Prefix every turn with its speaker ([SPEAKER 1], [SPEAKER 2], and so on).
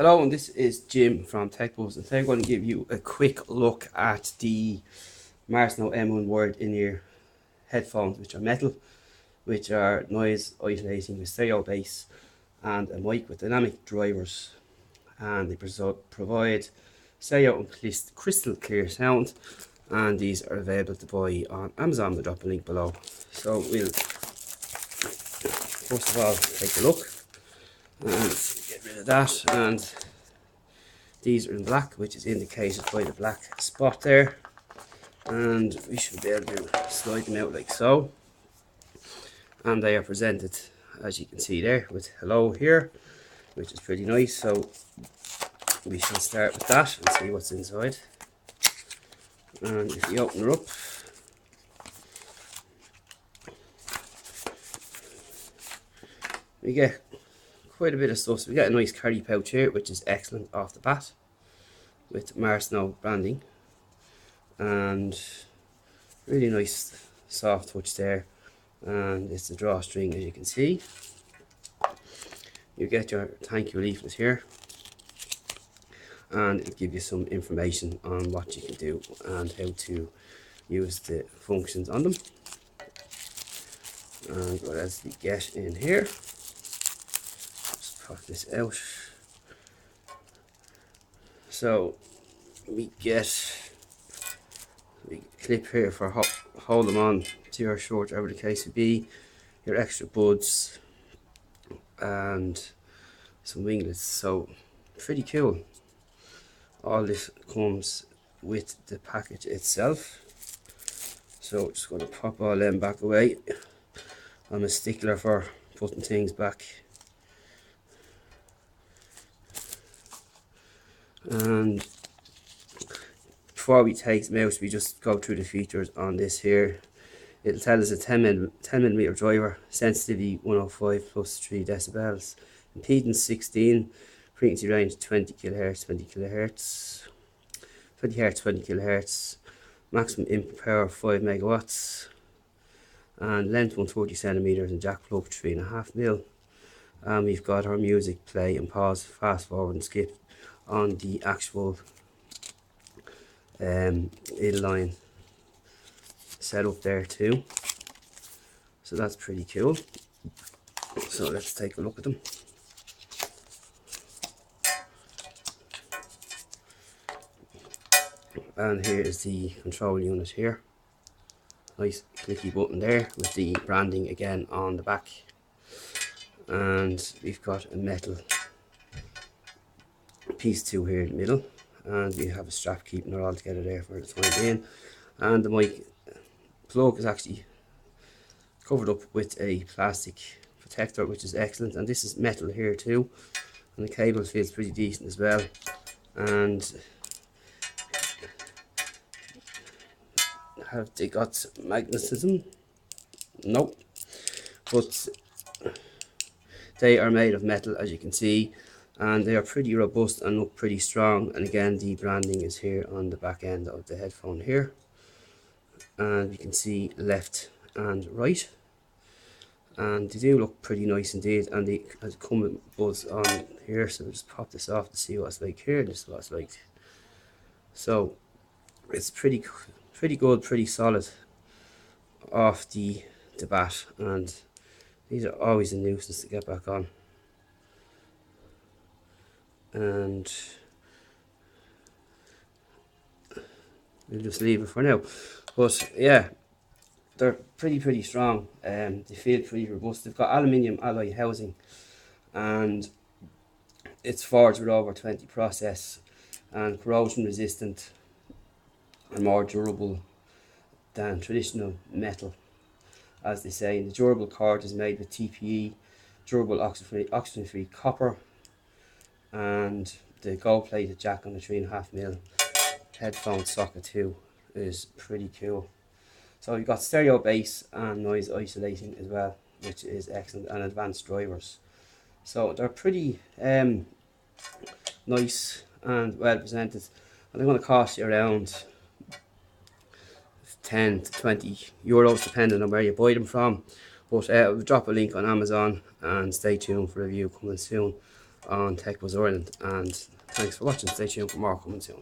[SPEAKER 1] Hello, and this is Jim from TechBuzz, and today I'm going to give you a quick look at the Marsno M1 Wired in-ear headphones, which are metal, which are noise isolating with stereo bass and a mic with dynamic drivers, and they provide stereo and crystal clear sound, and these are available to buy on Amazon. I'll drop a link below. So we'll first of all take a look and get rid of that, and these are in black, which is indicated by the black spot there, and we should be able to slide them out like so, and they are presented, as you can see there, with hello here, which is pretty nice. So we shall start with that and see what's inside. And if you open her up, we get quite a bit of stuff. So we get a nice carry pouch here, which is excellent off the bat, with Marsno branding, and really nice soft touch there, and it's a drawstring, as you can see. You get your thank you leaflet here, and it'll give you some information on what you can do and how to use the functions on them. And what else we get in here? Pop this out. So we clip here for hold them on to your short, whatever the case would be, your extra buds and some winglets. So pretty cool. All this comes with the package itself. So just going to pop all them back away. I'm a stickler for putting things back. And before we take them out, we just go through the features on this here. It'll tell us a 10mm driver, sensitivity 105 plus 3 decibels, impedance 16, frequency range 20 kHz, 20 kHz, 20 Hz, 20 kHz, maximum input power 5 megawatts, and length 140 centimeters, and jack plug 3.5mm. And we've got our music play and pause, fast forward and skip on the actual inline setup there too. So that's pretty cool. So let's take a look at them. And here is the control unit here. Nice clicky button there with the branding again on the back. And we've got a metal piece 2 here in the middle, and we have a strap keeping it all together there for the time being. And the mic plug is actually covered up with a plastic protector, which is excellent, and this is metal here too, and the cable feels pretty decent as well. And have they got magnetism? Nope, but they are made of metal, as you can see, and they are pretty robust and look pretty strong. And again, the branding is here on the back end of the headphone here, and you can see left and right, and they do look pretty nice indeed. And they come with buds on here, so we'll just pop this off to see what it's like here. This is what it's like. So it's pretty good, pretty solid off the bat, and these are always a nuisance to get back on. And we'll just leave it for now. But yeah, they're pretty strong. They feel pretty robust. They've got aluminium alloy housing, and it's forged with over 20 process, and corrosion resistant and more durable than traditional metal, as they say. And the durable cord is made with TPE, durable oxygen-free copper, and the gold-plated jack on the 3.5mm headphone socket too is pretty cool. So you've got stereo bass and noise isolating as well, which is excellent, and advanced drivers. So they're pretty nice and well presented, and they're going to cost you around 10 to 20 euros depending on where you buy them from. But we'll drop a link on Amazon, and stay tuned for a review coming soon on Tech Ireland. And thanks for watching. Stay tuned for more coming soon.